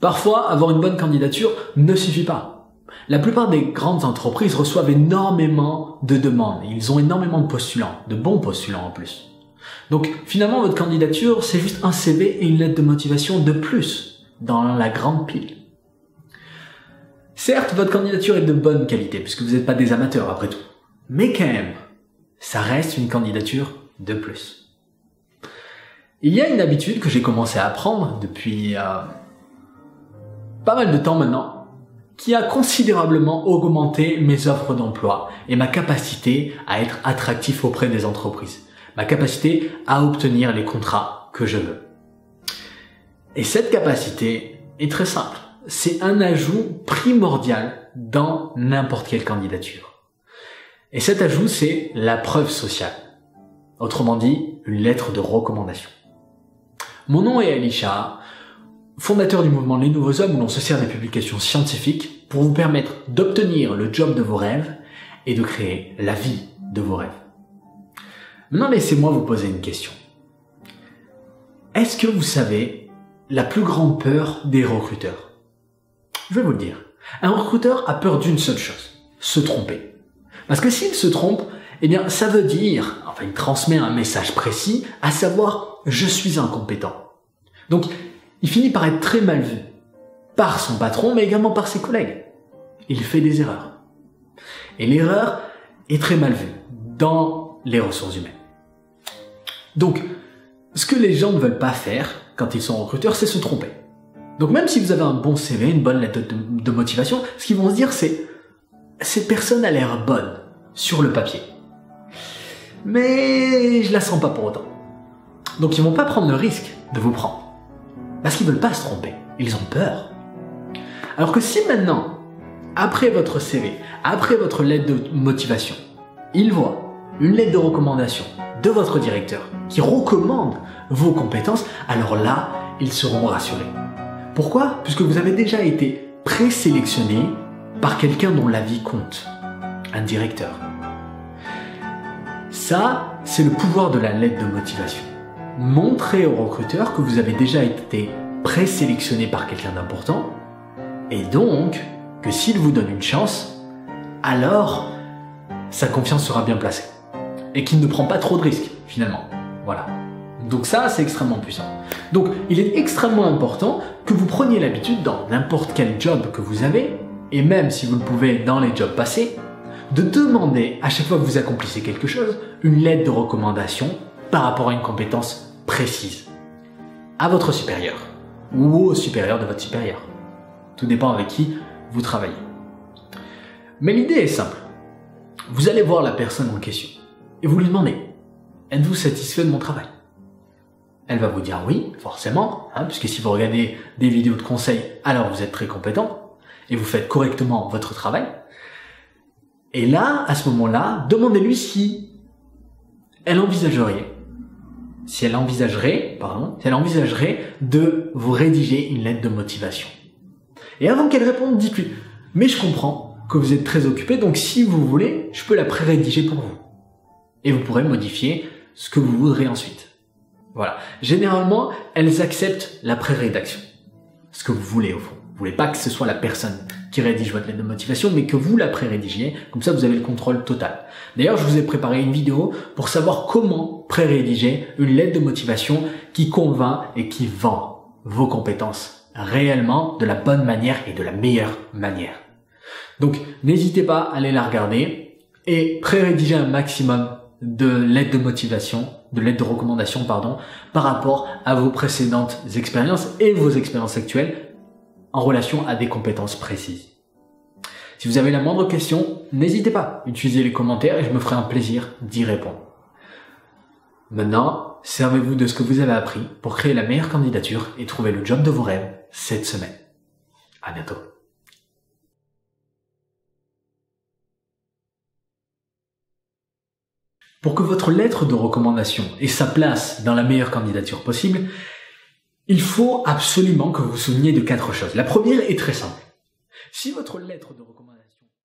Parfois, avoir une bonne candidature ne suffit pas. La plupart des grandes entreprises reçoivent énormément de demandes. Ils ont énormément de postulants, de bons postulants en plus. Donc finalement, votre candidature, c'est juste un CV et une lettre de motivation de plus dans la grande pile. Certes, votre candidature est de bonne qualité, puisque vous n'êtes pas des amateurs après tout. Mais quand même, ça reste une candidature de plus. Il y a une habitude que j'ai commencé à apprendre depuis pas mal de temps maintenant, qui a considérablement augmenté mes offres d'emploi et ma capacité à être attractif auprès des entreprises, ma capacité à obtenir les contrats que je veux. Et cette capacité est très simple. C'est un ajout primordial dans n'importe quelle candidature. Et cet ajout, c'est la preuve sociale. Autrement dit, une lettre de recommandation. Mon nom est Elisha, fondateur du mouvement Les Nouveaux Hommes, où l'on se sert des publications scientifiques pour vous permettre d'obtenir le job de vos rêves et de créer la vie de vos rêves. Maintenant, laissez-moi vous poser une question. Est-ce que vous savez la plus grande peur des recruteurs ? Je vais vous le dire. Un recruteur a peur d'une seule chose, se tromper. Parce que s'il se trompe, eh bien, ça veut dire, enfin, il transmet un message précis, à savoir, je suis incompétent. Donc, il finit par être très mal vu. Par son patron, mais également par ses collègues. Il fait des erreurs. Et l'erreur est très mal vue dans les ressources humaines. Donc, ce que les gens ne veulent pas faire quand ils sont recruteurs, c'est se tromper. Donc même si vous avez un bon CV, une bonne lettre de motivation, ce qu'ils vont se dire c'est « cette personne a l'air bonne sur le papier, mais je la sens pas pour autant ». Donc ils vont pas prendre le risque de vous prendre, parce qu'ils veulent pas se tromper, ils ont peur. Alors que si maintenant, après votre CV, après votre lettre de motivation, ils voient une lettre de recommandation de votre directeur qui recommande vos compétences, alors là, ils seront rassurés. Pourquoi ? Puisque vous avez déjà été présélectionné par quelqu'un dont la vie compte, un directeur. Ça, c'est le pouvoir de la lettre de motivation. Montrez au recruteur que vous avez déjà été présélectionné par quelqu'un d'important, et donc que s'il vous donne une chance, alors sa confiance sera bien placée. Et qu'il ne prend pas trop de risques, finalement. Voilà. Donc ça, c'est extrêmement puissant. Donc, il est extrêmement important que vous preniez l'habitude dans n'importe quel job que vous avez, et même si vous le pouvez dans les jobs passés, de demander à chaque fois que vous accomplissez quelque chose, une lettre de recommandation par rapport à une compétence précise. À votre supérieur, ou au supérieur de votre supérieur. Tout dépend avec qui vous travaillez. Mais l'idée est simple. Vous allez voir la personne en question, et vous lui demandez, êtes-vous satisfait de mon travail ? Elle va vous dire oui, forcément, puisque si vous regardez des vidéos de conseils, alors vous êtes très compétent et vous faites correctement votre travail. Et là, à ce moment-là, demandez-lui si elle envisagerait de vous rédiger une lettre de motivation. Et avant qu'elle réponde, dites-lui, mais je comprends que vous êtes très occupé, donc si vous voulez, je peux la pré-rédiger pour vous. Et vous pourrez modifier ce que vous voudrez ensuite. Voilà. Généralement, elles acceptent la pré-rédaction. Ce que vous voulez au fond. Vous voulez pas que ce soit la personne qui rédige votre lettre de motivation, mais que vous la pré-rédigiez. Comme ça, vous avez le contrôle total. D'ailleurs, je vous ai préparé une vidéo pour savoir comment pré-rédiger une lettre de motivation qui convainc et qui vend vos compétences réellement de la bonne manière et de la meilleure manière. Donc, n'hésitez pas à aller la regarder et pré-rédiger un maximum de lettres de motivation, de lettres de recommandation, par rapport à vos précédentes expériences et vos expériences actuelles en relation à des compétences précises. Si vous avez la moindre question, n'hésitez pas, utilisez les commentaires et je me ferai un plaisir d'y répondre. Maintenant, servez-vous de ce que vous avez appris pour créer la meilleure candidature et trouver le job de vos rêves cette semaine. À bientôt. Pour que votre lettre de recommandation ait sa place dans la meilleure candidature possible, il faut absolument que vous vous souveniez de 4 choses. La première est très simple. Si votre lettre de recommandation